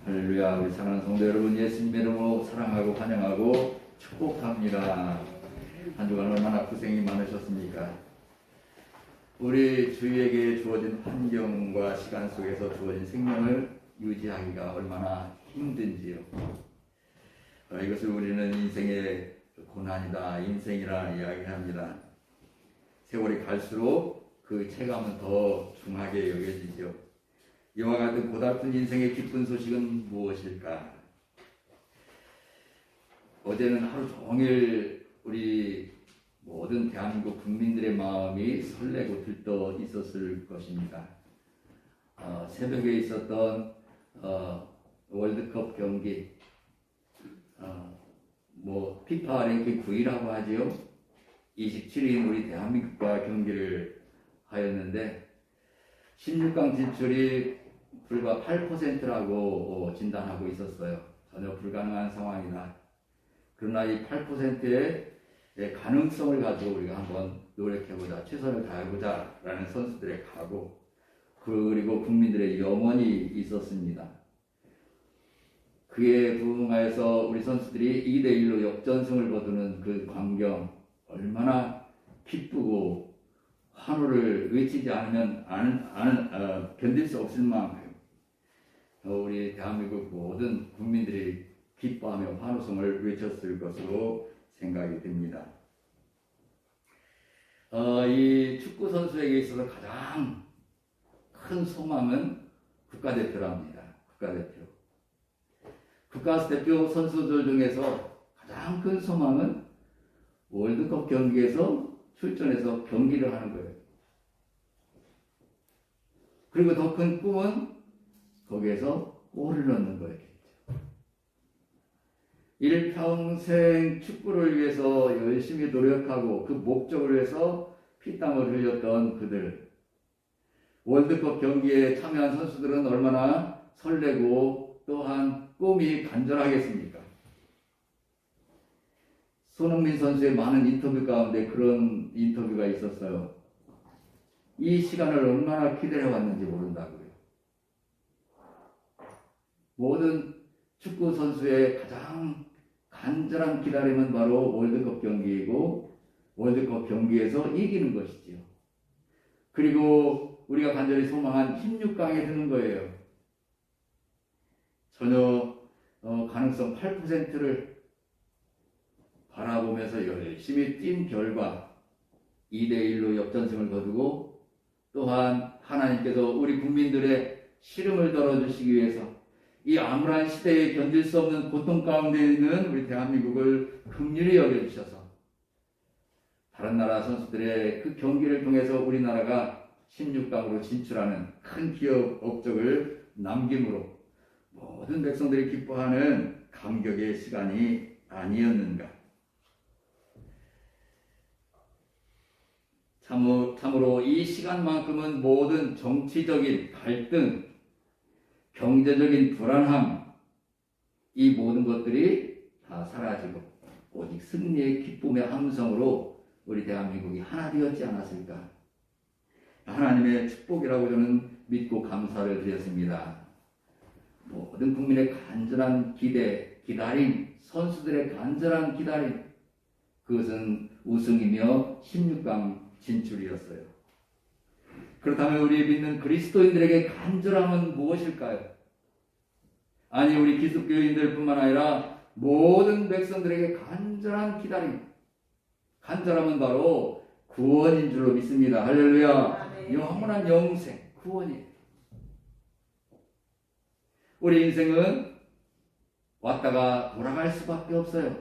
할렐루야. 우리 사랑하는 성도 여러분, 예수님의 이름으로 사랑하고 환영하고 축복합니다. 한 주간 얼마나 고생이 많으셨습니까? 우리 주위에게 주어진 환경과 시간 속에서 주어진 생명을 유지하기가 얼마나 힘든지요. 이것을 우리는 인생의 고난이다, 인생이라 이야기합니다. 세월이 갈수록 그 체감은 더 중하게 여겨지죠. 이와 같은 고달픈 인생의 기쁜 소식은 무엇일까? 어제는 하루 종일 우리 모든 대한민국 국민들의 마음이 설레고 들떠 있었을 것입니다. 새벽에 있었던 월드컵 경기, 피파 랭킹 9위라고 하지요. 27인 우리 대한민국과 경기를 하였는데 16강 진출이 불과 8%라고 진단하고 있었어요. 전혀 불가능한 상황이다. 그러나 이 8%의 가능성을 가지고 우리가 한번 노력해보자, 최선을 다해보자 라는 선수들의 각오, 그리고 국민들의 염원이 있었습니다. 그에 부응하여서 우리 선수들이 2대1로 역전승을 거두는 그 광경, 얼마나 기쁘고 환호를 외치지 않으면 견딜 수 없을 만큼 우리 대한민국 모든 국민들이 기뻐하며 환호성을 외쳤을 것으로 생각이 듭니다. 이 축구 선수에게 있어서 가장 큰 소망은 국가대표랍니다. 국가대표 선수들 중에서 가장 큰 소망은 월드컵 경기에서 출전해서 경기를 하는 거예요. 그리고 더 큰 꿈은 거기에서 골을 넣는 거였겠죠. 일평생 축구를 위해서 열심히 노력하고 그 목적을 위해서 피땀을 흘렸던 그들, 월드컵 경기에 참여한 선수들은 얼마나 설레고 또한 꿈이 간절하겠습니까? 손흥민 선수의 많은 인터뷰 가운데 그런 인터뷰가 있었어요. 이 시간을 얼마나 기다려 왔는지 모른다고요. 모든 축구 선수의 가장 간절한 기다림은 바로 월드컵 경기이고 월드컵 경기에서 이기는 것이지요. 그리고 우리가 간절히 소망한 16강에 드는 거예요. 전혀 가능성 8%를 바라보면서 열심히 뛴 결과 2대1로 역전승을 거두고 또한 하나님께서 우리 국민들의 시름을 덜어주시기 위해서 이 암울한 시대에 견딜 수 없는 고통 가운데 있는 우리 대한민국을 긍휼히 여겨주셔서 다른 나라 선수들의 그 경기를 통해서 우리나라가 16강으로 진출하는 큰 기업 업적을 남김으로 모든 백성들이 기뻐하는 감격의 시간이 아니었는가. 참으로 이 시간만큼은 모든 정치적인 갈등, 경제적인 불안함, 이 모든 것들이 다 사라지고 오직 승리의 기쁨의 함성으로 우리 대한민국이 하나 되었지 않았을까. 하나님의 축복이라고 저는 믿고 감사를 드렸습니다. 모든 국민의 간절한 기대, 기다림, 선수들의 간절한 기다림, 그것은 우승이며 16강 진출이었어요. 그렇다면 우리 믿는 그리스도인들에게 간절함은 무엇일까요? 아니, 우리 기독교인들 뿐만 아니라 모든 백성들에게 간절한 기다림, 간절함은 바로 구원인 줄로 믿습니다. 할렐루야. 영원한 영생, 구원이. 우리 인생은 왔다가 돌아갈 수밖에 없어요.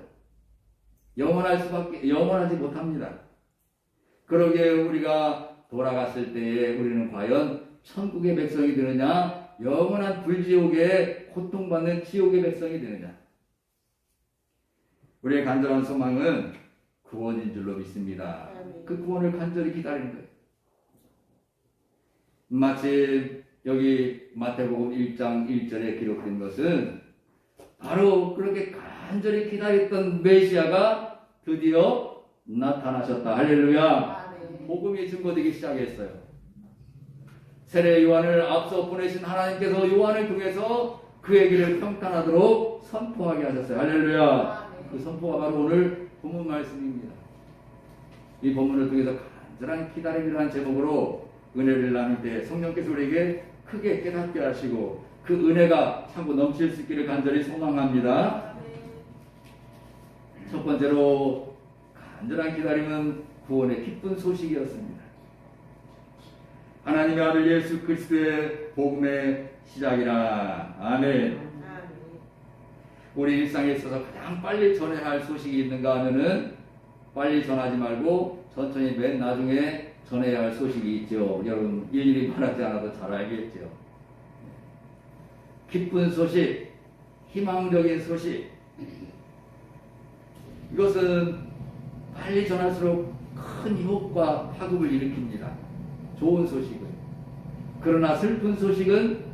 영원하지 못합니다. 그러기에 우리가 돌아갔을 때에 우리는 과연 천국의 백성이 되느냐, 영원한 불지옥에 고통받는 지옥의 백성이 되느냐. 우리의 간절한 소망은 구원인 줄로 믿습니다. 그 구원을 간절히 기다리는 거예요. 마치 여기 마태복음 1장 1절에 기록된 것은 바로 그렇게 간절히 기다렸던 메시아가 드디어 나타나셨다. 할렐루야. 복음이 증거되기 시작했어요. 세례 요한을 앞서 보내신 하나님께서 요한을 통해서 그의 길을 평탄하도록 선포하게 하셨어요. 할렐루야. 그 선포가 바로 오늘 본문 말씀입니다. 이 본문을 통해서 간절한 기다림이라는 제목으로 은혜를 나눌 때 성령께서 우리에게 크게 깨닫게 하시고 그 은혜가 참고 넘칠 수 있기를 간절히 소망합니다. 첫 번째로 간절한 기다림은 구원의 기쁜 소식이었습니다. 하나님의 아들 예수 그리스도의 복음의 시작이라. 아멘. 우리 일상에 있어서 가장 빨리 전해야 할 소식이 있는가 하면은 빨리 전하지 말고 천천히 맨 나중에 전해야 할 소식이 있죠. 여러분 일일이 말하지 않아도 잘 알겠죠. 기쁜 소식, 희망적인 소식, 이것은 빨리 전할수록 큰 유혹과 파급을 일으킵니다. 좋은 소식은. 그러나 슬픈 소식은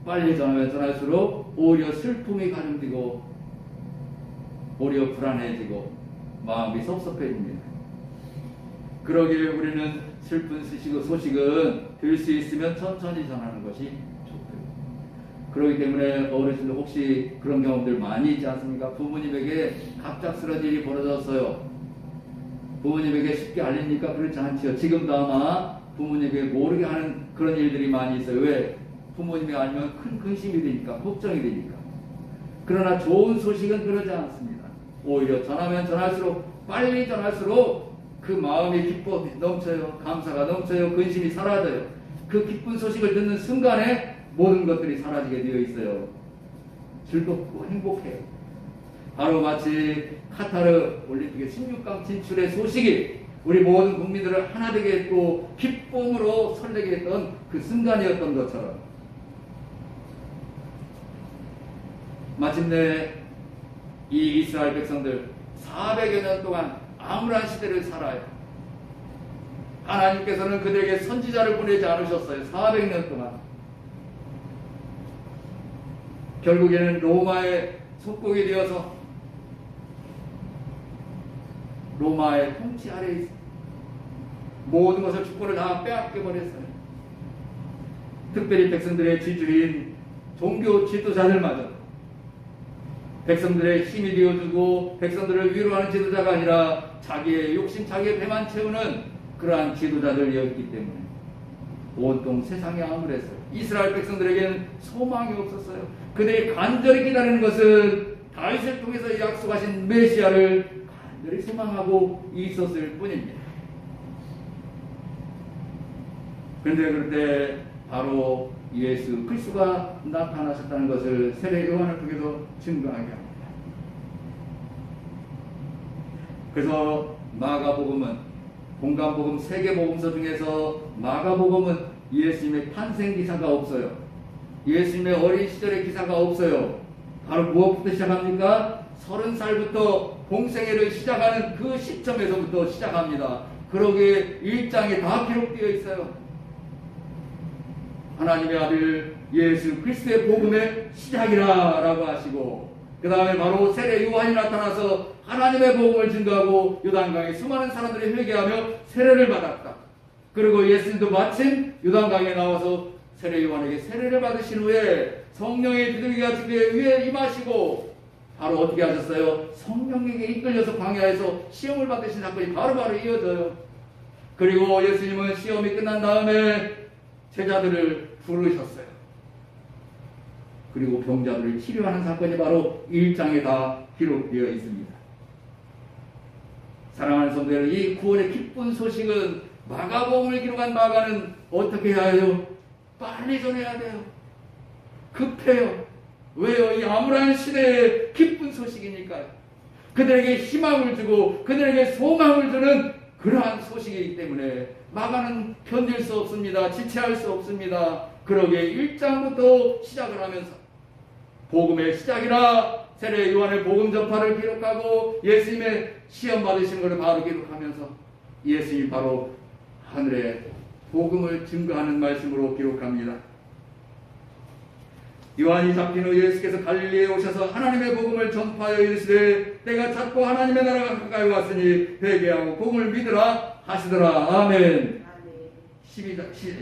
빨리 전하면 전할수록 오히려 슬픔이 가중되고 오히려 불안해지고 마음이 섭섭해집니다. 그러기에 우리는 슬픈 소식은 될 수 있으면 천천히 전하는 것이 좋고요. 그렇기 때문에 어르신들 혹시 그런 경험들 많이 있지 않습니까? 부모님에게 갑작스러운 일이 벌어졌어요. 부모님에게 쉽게 알립니까? 그렇지 않지요. 지금도 아마 부모님에게 모르게 하는 그런 일들이 많이 있어요. 왜? 부모님이 알면 큰 근심이 되니까, 걱정이 되니까. 그러나 좋은 소식은 그러지 않습니다. 오히려 전하면 전할수록, 빨리 전할수록 그 마음이 기뻐 넘쳐요. 감사가 넘쳐요. 근심이 사라져요. 그 기쁜 소식을 듣는 순간에 모든 것들이 사라지게 되어 있어요. 즐겁고 행복해요. 바로 마치 카타르 올림픽의 16강 진출의 소식이 우리 모든 국민들을 하나 되게 했고 기쁨으로 설레게 했던 그 순간이었던 것처럼 마침내 이 이스라엘 백성들 400여 년 동안 암울한 시대를 살아요. 하나님께서는 그들에게 선지자를 보내지 않으셨어요. 400년 동안. 결국에는 로마의 속국이 되어서 로마의 통치 아래에 있어요. 모든 것을 주권을 다 빼앗겨 버렸어요. 특별히 백성들의 지주인 종교 지도자들마저 백성들의 힘이 되어주고 백성들을 위로하는 지도자가 아니라 자기의 욕심, 자기의 배만 채우는 그러한 지도자들이었기 때문에 온통 세상이 암울했어요. 이스라엘 백성들에게는 소망이 없었어요. 그들이 간절히 기다리는 것은 다윗을 통해서 약속하신 메시아를 간절히 소망하고 있었을 뿐입니다. 그런데 그때 바로 예수 그리스도가 나타나셨다는 것을 세례 요한을 통해서 증거하게 합니다. 그래서 마가복음은 공간복음 3개 복음서 중에서 마가복음은 예수님의 탄생 기사가 없어요. 예수님의 어린 시절의 기사가 없어요. 바로 무엇부터 시작합니까? 30살부터 공생애를 시작하는 그 시점에서부터 시작합니다. 그러기에 1장에 다 기록되어 있어요. 하나님의 아들 예수 그리스도의 복음의 시작이라 라고 하시고 그 다음에 바로 세례 요한이 나타나서 하나님의 복음을 증거하고 요단강에 수많은 사람들이 회개하며 세례를 받았다. 그리고 예수님도 마침 요단강에 나와서 세례 요한에게 세례를 받으신 후에 성령의 비둘기가 그의 위에 임하시고 바로 어떻게 하셨어요? 성령에게 이끌려서 광야에서 시험을 받으신 사건이 바로바로 이어져요. 그리고 예수님은 시험이 끝난 다음에 제자들을 부르셨어요. 그리고 병자들을 치료하는 사건이 바로 1장에 다 기록되어 있습니다. 사랑하는 성도 여러분, 이 구원의 기쁜 소식은 마가복음을 기록한 마가는 어떻게 해야 해요? 빨리 전해야 돼요. 급해요. 왜요? 이 암울한 시대의 기쁜 소식이니까요. 그들에게 희망을 주고 그들에게 소망을 주는 그러한 소식이기 때문에 마가는 견딜 수 없습니다. 지체할 수 없습니다. 그러기에 1장부터 시작을 하면서 복음의 시작이라 세례 요한의 복음 전파를 기록하고 예수님의 시험 받으신 것을 바로 기록하면서 예수님이 바로 하늘의 복음을 증거하는 말씀으로 기록합니다. 요한이 잡힌 후 예수께서 갈릴리에 오셔서 하나님의 복음을 전파하여 이르시되 때가 찼고 하나님의 나라가 가까이 왔으니 회개하고 복음을 믿으라 하시더라. 아멘.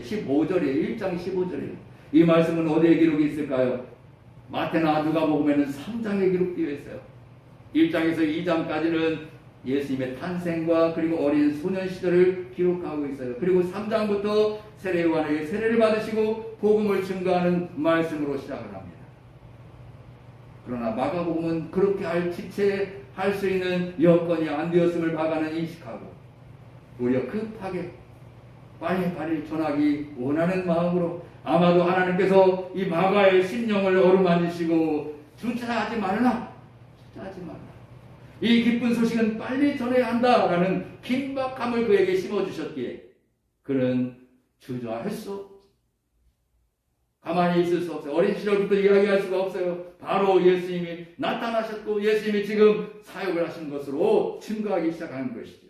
15절이에요. 1장 15절이에요. 이 말씀은 어디에 기록이 있을까요? 마태나 누가복음에는 3장에 기록되어 있어요. 1장에서 2장까지는 예수님의 탄생과 그리고 어린 소년 시절을 기록하고 있어요. 그리고 3장부터 세례 요한에게 세례를 받으시고 복음을 증거하는 말씀으로 시작을 합니다. 그러나 마가복음은 그렇게 지체할 수 있는 여건이 안 되었음을 마가는 인식하고 오히려 급하게 빨리빨리 전하기 원하는 마음으로 아마도 하나님께서 이 마가의 심령을 어루만지시고 주저하지 말라. 이 기쁜 소식은 빨리 전해야 한다라는 긴박함을 그에게 심어주셨기에 그는 주저할 수 없어요. 가만히 있을 수 없어요. 어린 시절부터 이야기할 수가 없어요. 바로 예수님이 나타나셨고 예수님이 지금 사역을 하신 것으로 증거하기 시작한 것이죠.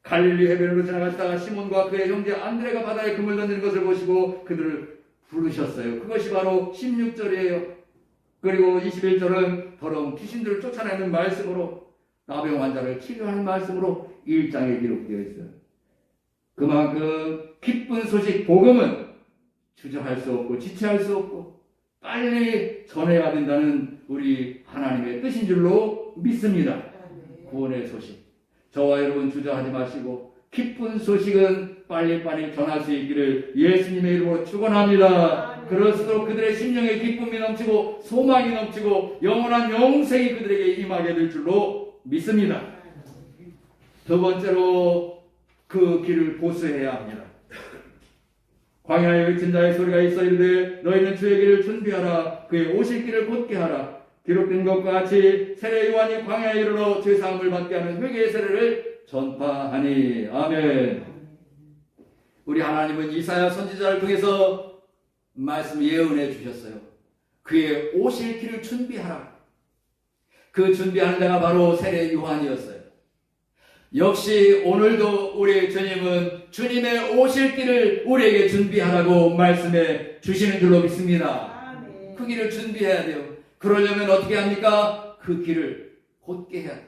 갈릴리 해변으로 지나갔다가 시몬과 그의 형제 안드레가 바다에 그물 던지는 것을 보시고 그들을 부르셨어요. 그것이 바로 16절이에요. 그리고 21절은 더러운 귀신들을 쫓아내는 말씀으로 나병 환자를 치료하는 말씀으로 1장에 기록되어 있어요. 그만큼 기쁜 소식 복음은 주저할 수 없고 지체할 수 없고 빨리 전해야 된다는 우리 하나님의 뜻인 줄로 믿습니다. 구원의 소식. 저와 여러분 주저하지 마시고 기쁜 소식은 빨리빨리 전할 수 있기를 예수님의 이름으로 축원합니다. 그럴수록 그들의 심령에 기쁨이 넘치고 소망이 넘치고 영원한 영생이 그들에게 임하게 될 줄로 믿습니다. 두 번째로 그 길을 보수해야 합니다. 광야에 외친 자의 소리가 있어 이르되 너희는 주의 길을 준비하라. 그의 오실 길을 곧게 하라. 기록된 것과 같이 세례 요한이 광야에 이르러 죄사함을 받게 하는 회개의 세례를 전파하니. 아멘. 우리 하나님은 이사야 선지자를 통해서 말씀 예언해 주셨어요. 그의 오실 길을 준비하라. 그 준비하는 자가 바로 세례 요한이었어요. 역시 오늘도 우리 주님은 주님의 오실 길을 우리에게 준비하라고 말씀해 주시는 줄로 믿습니다. 그 길을 준비해야 돼요. 그러려면 어떻게 합니까? 그 길을 곧게 해야 돼요.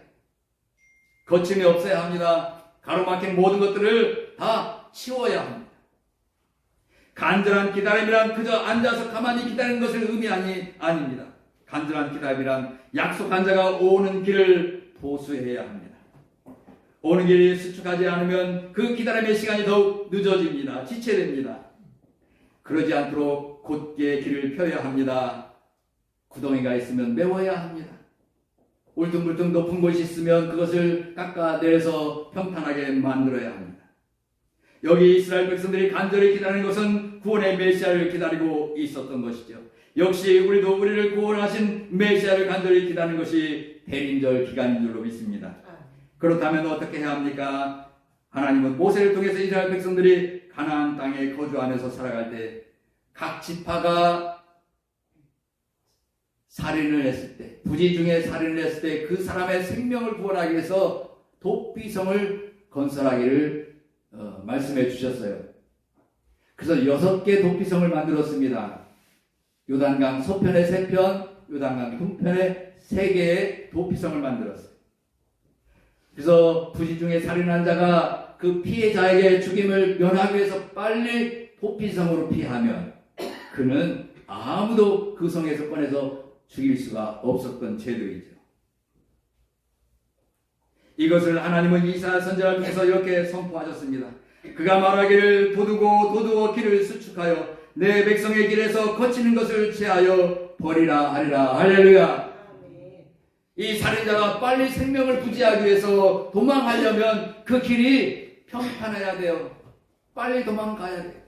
거침이 없어야 합니다. 가로막힌 모든 것들을 다 치워야 합니다. 간절한 기다림이란 그저 앉아서 가만히 기다리는 것을 아닙니다. 간절한 기다림이란 약속한 자가 오는 길을 보수해야 합니다. 오는 길이 수축하지 않으면 그 기다림의 시간이 더욱 늦어집니다. 지체됩니다. 그러지 않도록 곧게 길을 펴야 합니다. 구덩이가 있으면 메워야 합니다. 울퉁불퉁 높은 곳이 있으면 그것을 깎아내려서 평탄하게 만들어야 합니다. 여기 이스라엘 백성들이 간절히 기다리는 것은 구원의 메시아를 기다리고 있었던 것이죠. 역시 우리도 우리를 구원하신 메시아를 간절히 기다리는 것이 대림절 기간인 줄로 믿습니다. 그렇다면 어떻게 해야 합니까? 하나님은 모세를 통해서 이스라엘 백성들이 가나안 땅에 거주하면서 살아갈 때 각 지파가 살인을 했을 때, 부지 중에 살인을 했을 때 그 사람의 생명을 구원하기 위해서 도피성을 건설하기를 말씀해 주셨어요. 그래서 6개 도피성을 만들었습니다. 요단강 서편에 3편, 요단강 동편에 3개의 도피성을 만들었어요. 그래서 부지 중에 살인한 자가 그 피해자에게 죽임을 면하기 위해서 빨리 도피성으로 피하면 그는 아무도 그 성에서 꺼내서 죽일 수가 없었던 제도이죠. 이것을 하나님은 이사야 선지자를 통해서 이렇게 선포하셨습니다. 그가 말하기를 도두어 길을 수축하여 내 백성의 길에서 거치는 것을 제하여 버리라 하리라. 할렐루야. 이 살인자가 빨리 생명을 부지하기 위해서 도망하려면 그 길이 평탄해야 돼요. 빨리 도망가야 돼요.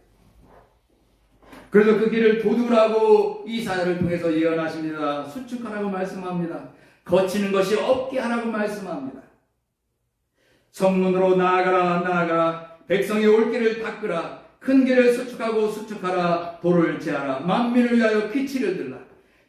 그래서 그 길을 도두라고 이사야를 통해서 예언하십니다. 수축하라고 말씀합니다. 거치는 것이 없게 하라고 말씀합니다. 성문으로 나아가라. 백성이 올 길을 닦으라. 큰 길을 수축하라. 돌을 제하라. 만민을 위하여 피치를 들라.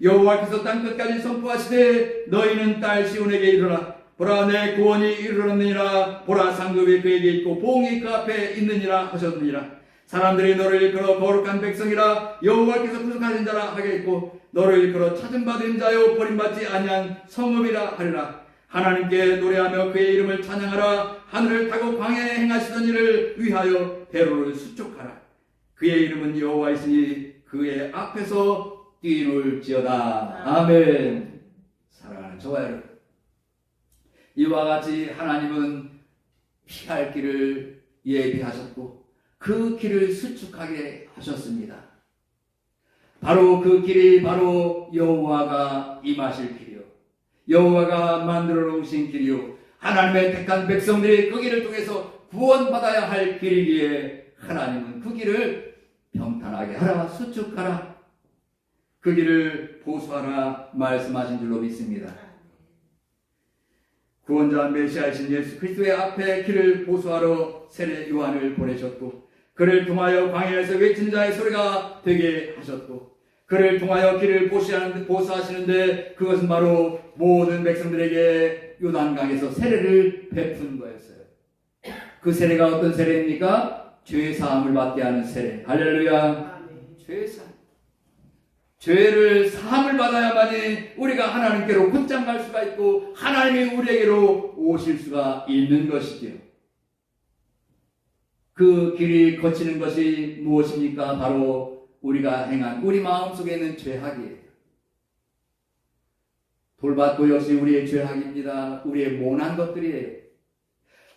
여호와께서 땅끝까지 선포하시되 너희는 딸 시온에게 이르라. 보라 내 구원이 이르렀느니라. 보라 상급이 그에게 있고 보응이 그 앞에 있느니라 하셨느니라. 사람들이 너를 일컬어 거룩한 백성이라 여호와께서 구속하신 자라 하겠고 너를 일컬어 찾음받은 자요 버림받지 아니한 성읍이라 하리라. 하나님께 노래하며 그의 이름을 찬양하라. 하늘을 타고 광야에 행하시던 일을 위하여 대로를 수축하라. 그의 이름은 여호와이시니 그의 앞에서 뛰놀지어다. 아멘. 사랑하는 저와 여러분, 이와 같이 하나님은 피할 길을 예비하셨고 그 길을 수축하게 하셨습니다. 바로 그 길이 바로 여호와가 임하실 길이요, 여호와가 만들어 놓으신 길이요, 하나님의 택한 백성들이 그 길을 통해서 구원받아야 할 길이기에 하나님은 그 길을 평탄하게 하라, 수축하라, 그 길을 보수하라 말씀하신 줄로 믿습니다. 구원자 메시아이신 예수 그리스도의 앞에 길을 보수하러 세례 요한을 보내셨고, 그를 통하여 광야에서 외치는 자의 소리가 되게 하셨고, 그를 통하여 길을 보수하시는데 그것은 바로 모든 백성들에게 요단강에서 세례를 베푼 거였어요. 그 세례가 어떤 세례입니까? 죄 사함을 받게 하는 세례. 할렐루야. 죄 사함. 죄를 사함을 받아야만이 우리가 하나님께로 곧장 갈 수가 있고 하나님이 우리에게로 오실 수가 있는 것이지요. 그 길이 거치는 것이 무엇입니까? 바로 우리가 행한 우리 마음속에 있는 죄악이에요. 돌밭도 역시 우리의 죄악입니다. 우리의 모난 것들이에요.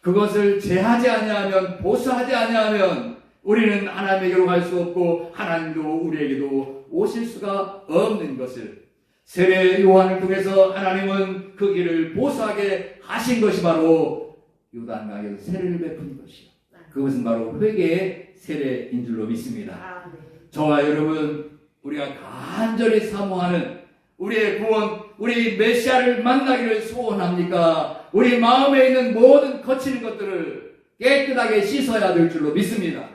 그것을 제하지 아니하면, 보수하지 아니하면 우리는 하나님에게로 갈 수 없고 하나님도 우리에게도 오실 수가 없는 것을 세례 요한을 통해서 하나님은 그 길을 보수하게 하신 것이 바로 요단강에서 세례를 베푼 것이요, 그것은 바로 회개의 세례인 줄로 믿습니다. 저와 여러분, 우리가 간절히 사모하는 우리의 구원, 우리 메시아를 만나기를 소원합니까? 우리 마음에 있는 모든 거치는 것들을 깨끗하게 씻어야 될 줄로 믿습니다.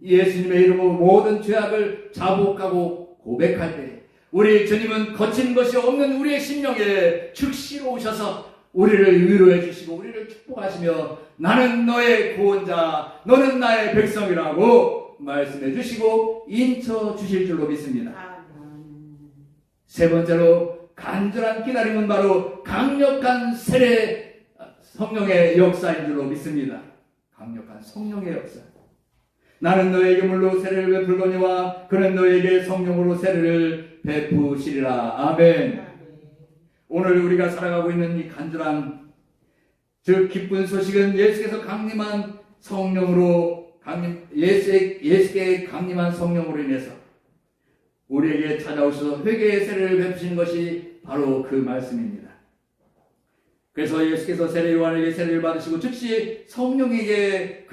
예수님의 이름으로 모든 죄악을 자복하고 고백할 때 우리 주님은 거친 것이 없는 우리의 심령에 즉시로 오셔서 우리를 위로해 주시고 우리를 축복하시며 나는 너의 구원자, 너는 나의 백성이라고 말씀해 주시고 인쳐 주실 줄로 믿습니다. 세 번째로 간절한 기다림은 바로 강력한 세례 성령의 역사인 줄로 믿습니다. 강력한 성령의 역사. 나는 너에게 물로 세례를 베풀거니와 그는 너에게 성령으로 세례를 베푸시리라. 아멘. 오늘 우리가 살아가고 있는 이 간절한 즉 기쁜 소식은 예수께서 강림한 성령으로 예수께 강림한 성령으로 인해서 우리에게 찾아오셔서 회개의 세례를 베푸시는 것이 바로 그 말씀입니다. 그래서 예수께서 세례 요한에게 세례를 받으시고 즉시 성령에게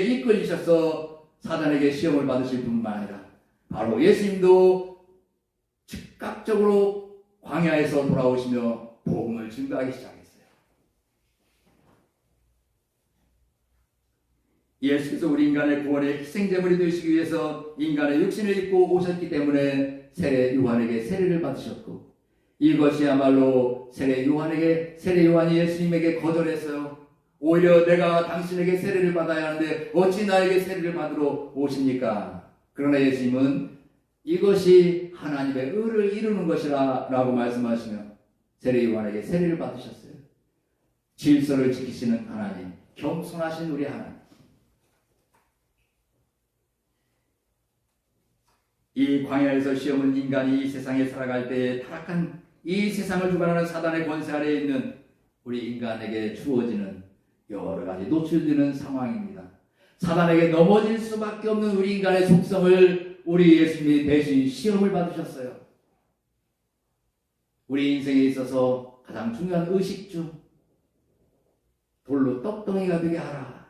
이끌리셔서 사단에게 시험을 받으실 뿐만 아니라 바로 예수님도 즉각적으로 광야에서 돌아오시며 복음을 증거하기 시작했어요. 예수께서 우리 인간의 구원의 희생제물이 되시기 위해서 인간의 육신을 입고 오셨기 때문에 세례 요한에게 세례를 받으셨고, 이것이야말로 세례 요한이 예수님에게 거절했어요. 오히려 내가 당신에게 세례를 받아야 하는데 어찌 나에게 세례를 받으러 오십니까? 그러나 예수님은 이것이 하나님의 의를 이루는 것이라 라고 말씀하시며 세례 요한에게 세례를 받으셨어요. 질서를 지키시는 하나님, 겸손하신 우리 하나님. 이 광야에서 시험은 인간이 이 세상에 살아갈 때에 타락한 이 세상을 주관하는 사단의 권세 아래에 있는 우리 인간에게 주어지는 여러 가지 노출되는 상황입니다. 사단에게 넘어질 수밖에 없는 우리 인간의 속성을 우리 예수님이 대신 시험을 받으셨어요. 우리 인생에 있어서 가장 중요한 의식 중 돌로 떡덩이가 되게 하라.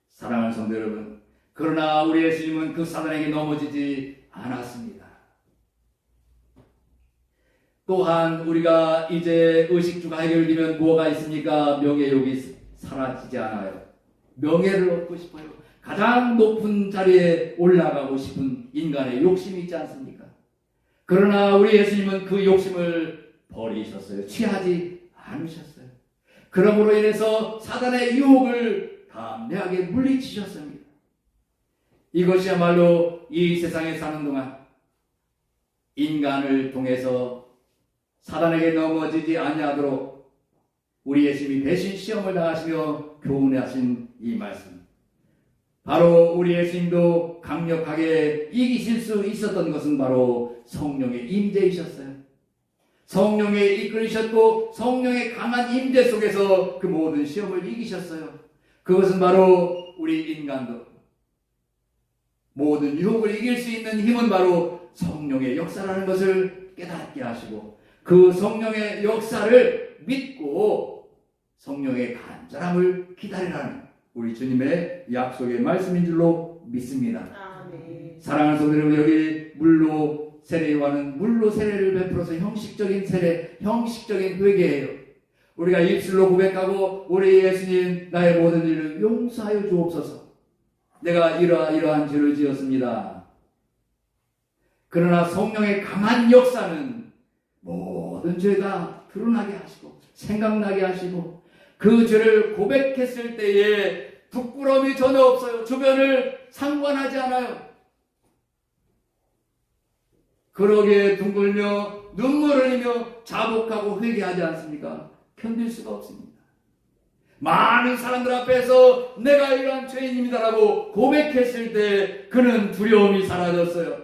사랑하는 성도 여러분, 그러나 우리 예수님은 그 사단에게 넘어지지 않았습니다. 또한 우리가 이제 의식주가 해결되면 뭐가 있습니까? 명예욕이 사라지지 않아요. 명예를 얻고 싶어요. 가장 높은 자리에 올라가고 싶은 인간의 욕심이 있지 않습니까? 그러나 우리 예수님은 그 욕심을 버리셨어요. 취하지 않으셨어요. 그러므로 인해서 사단의 유혹을 담대하게 물리치셨습니다. 이것이야말로 이 세상에 사는 동안 인간을 통해서 사단에게 넘어지지 아니하도록 우리 예수님이 대신 시험을 당하시며 교훈하신 이 말씀. 바로 우리 예수님도 강력하게 이기실 수 있었던 것은 바로 성령의 임재이셨어요. 성령에 이끌리셨고 성령의 강한 임재 속에서 그 모든 시험을 이기셨어요. 그것은 바로 우리 인간도 모든 유혹을 이길 수 있는 힘은 바로 성령의 역사라는 것을 깨닫게 하시고 그 성령의 역사를 믿고 성령의 간절함을 기다리라는 우리 주님의 약속의 말씀인 줄로 믿습니다. 사랑하는 성도 여러분, 여기 물로 세례 요한은 물로 세례를 베풀어서 형식적인 세례, 형식적인 회개예요. 우리가 입술로 고백하고 우리 예수님 나의 모든 일을 용서하여 주옵소서. 내가 이러한 죄를 지었습니다. 그러나 성령의 강한 역사는 모든 죄가 드러나게 하시고 생각나게 하시고 그 죄를 고백했을 때에 부끄러움이 전혀 없어요. 주변을 상관하지 않아요. 그러기에 둥글며 눈물을 흘리며 자복하고 회개하지 않습니까? 견딜 수가 없습니다. 많은 사람들 앞에서 내가 이러한 죄인입니다라고 고백했을 때 그는 두려움이 사라졌어요.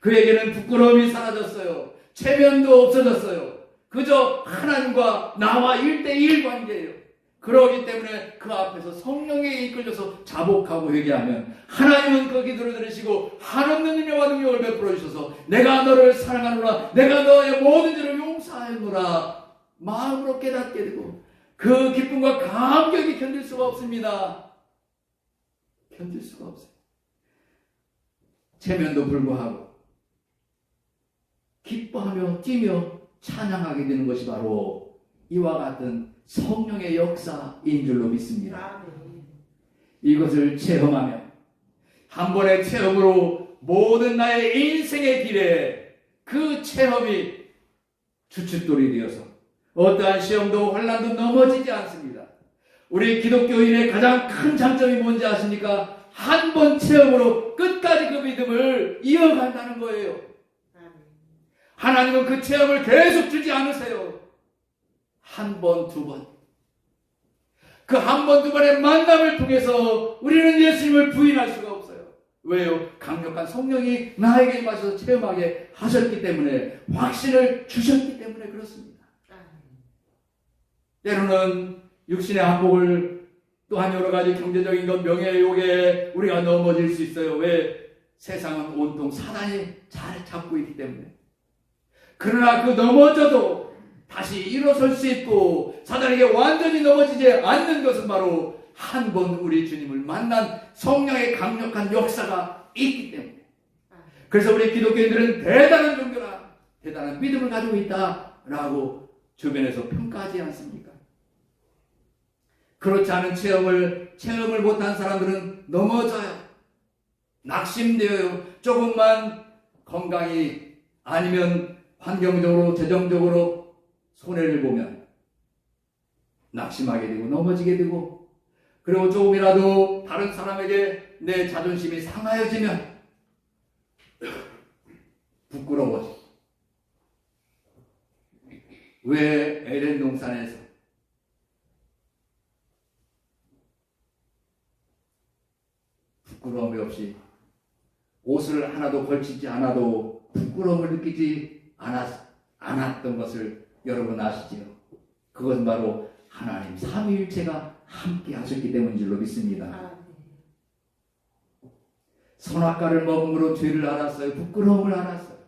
그에게는 부끄러움이 사라졌어요. 체면도 없어졌어요. 그저 하나님과 나와 1대1 관계예요. 그러기 때문에 그 앞에서 성령에 이끌려서 자복하고 회개하면 하나님은 그 기도를 들으시고 한없는 은혜와 능력을 베풀어 주셔서 내가 너를 사랑하노라, 내가 너의 모든 죄를 용서하노라 마음으로 깨닫게 되고 그 기쁨과 감격이 견딜 수가 없습니다. 견딜 수가 없어요. 체면도 불구하고 기뻐하며 뛰며 찬양하게 되는 것이 바로 이와 같은 성령의 역사인 줄로 믿습니다. 이것을 체험하며 한 번의 체험으로 모든 나의 인생의 길에 그 체험이 주춧돌이 되어서 어떠한 시험도 환난도 넘어지지 않습니다. 우리 기독교인의 가장 큰 장점이 뭔지 아십니까? 한 번 체험으로 끝까지 그 믿음을 이어간다는 거예요. 하나님은 그 체험을 계속 주지 않으세요. 한 번, 두 번. 그 한 번, 두 번의 만남을 통해서 우리는 예수님을 부인할 수가 없어요. 왜요? 강력한 성령이 나에게 임하셔서 체험하게 하셨기 때문에, 확신을 주셨기 때문에 그렇습니다. 때로는 육신의 한복을 또한 여러 가지 경제적인 것, 명예의 욕에 우리가 넘어질 수 있어요. 왜? 세상은 온통 사단이 잘 잡고 있기 때문에. 그러나 그 넘어져도 다시 일어설 수 있고 사단에게 완전히 넘어지지 않는 것은 바로 한 번 우리 주님을 만난 성령의 강력한 역사가 있기 때문에. 그래서 우리 기독교인들은 대단한 종교라, 대단한 믿음을 가지고 있다라고 주변에서 평가하지 않습니까? 그렇지 않은 체험을 못한 사람들은 넘어져요. 낙심되어요. 조금만 건강이 아니면 환경적으로, 재정적으로 손해를 보면 낙심하게 되고 넘어지게 되고, 그리고 조금이라도 다른 사람에게 내 자존심이 상하여지면 부끄러워져. 왜 에덴 동산에서 부끄러움이 없이 옷을 하나도 걸치지 않아도 부끄러움을 느끼지 않았던 것을 여러분 아시지요? 그것은 바로 하나님 삼위일체가 함께 하셨기 때문인 줄로 믿습니다. 선악과를 먹음으로 죄를 알았어요. 부끄러움을 알았어요.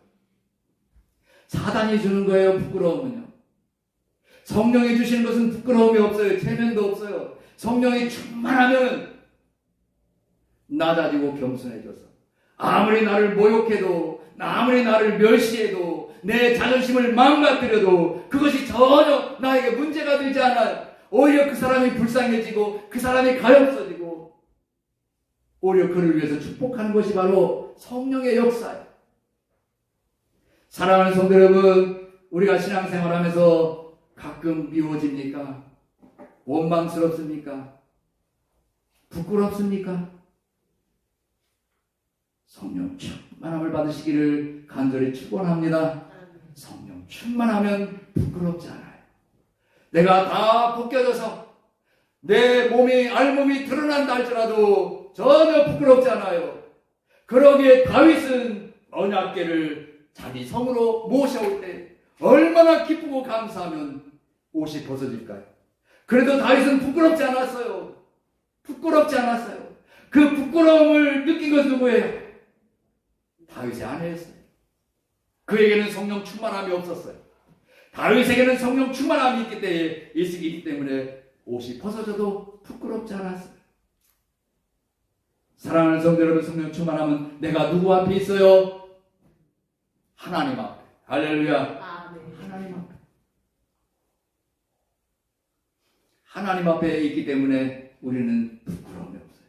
사단이 주는 거예요, 부끄러움은요. 성령이 주시는 것은 부끄러움이 없어요. 체면도 없어요. 성령이 충만하면 낮아지고 겸손해져서 아무리 나를 모욕해도, 아무리 나를 멸시해도, 내 자존심을 망가뜨려도 그것이 전혀 나에게 문제가 되지 않아요. 오히려 그 사람이 불쌍해지고 그 사람이 가엾어지고 오히려 그를 위해서 축복하는 것이 바로 성령의 역사예요. 사랑하는 성도 여러분, 우리가 신앙생활하면서 가끔 미워집니까? 원망스럽습니까? 부끄럽습니까? 성령 충만함을 받으시기를 간절히 축원합니다. 성령 충만하면 부끄럽지 않아요. 내가 다 벗겨져서 내 몸이 알몸이 드러난다 할지라도 전혀 부끄럽지 않아요. 그러기에 다윗은 언약궤를 자기 성으로 모셔올 때 얼마나 기쁘고 감사하면 옷이 벗어질까요? 그래도 다윗은 부끄럽지 않았어요. 부끄럽지 않았어요. 그 부끄러움을 느낀 것은 누구예요? 다윗의 아내였어요. 그에게는 성령 충만함이 없었어요. 다윗에게는 성령 충만함이 있기 때문에 옷이 벗어져도 부끄럽지 않았어요. 사랑하는 성도 여러분, 성령 충만함은 내가 누구 앞에 있어요? 하나님 앞에. 할렐루야. 하나님 앞에. 하나님 앞에 있기 때문에 우리는 부끄러움이 없어요.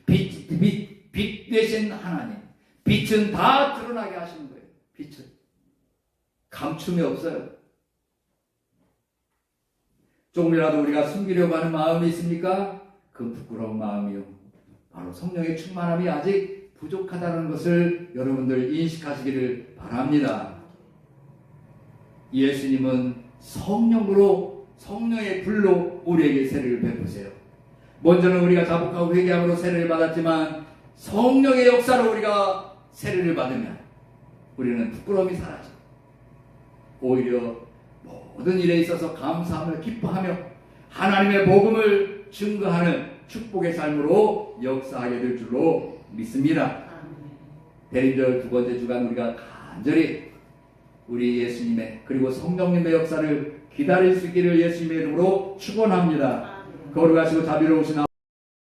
빛 되신 하나님. 빛은 다 드러나게 하시는 거예요. 빛은. 감춤이 없어요. 조금이라도 우리가 숨기려고 하는 마음이 있습니까? 그 부끄러운 마음이요. 바로 성령의 충만함이 아직 부족하다는 것을 여러분들 인식하시기를 바랍니다. 예수님은 성령으로, 성령의 불로 우리에게 세례를 베푸세요. 먼저는 우리가 자복하고 회개함으로 세례를 받았지만 성령의 역사로 우리가 세례를 받으면 우리는 부끄러움이 사라지고 오히려 모든 일에 있어서 감사하며 기뻐하며 하나님의 복음을 증거하는 축복의 삶으로 역사하게 될 줄로 믿습니다. 대림절 두 번째 주간 우리가 간절히 우리 예수님의 그리고 성령님의 역사를 기다릴 수 있기를 예수님의 이름으로 축원합니다. 거룩하시고 자비로우신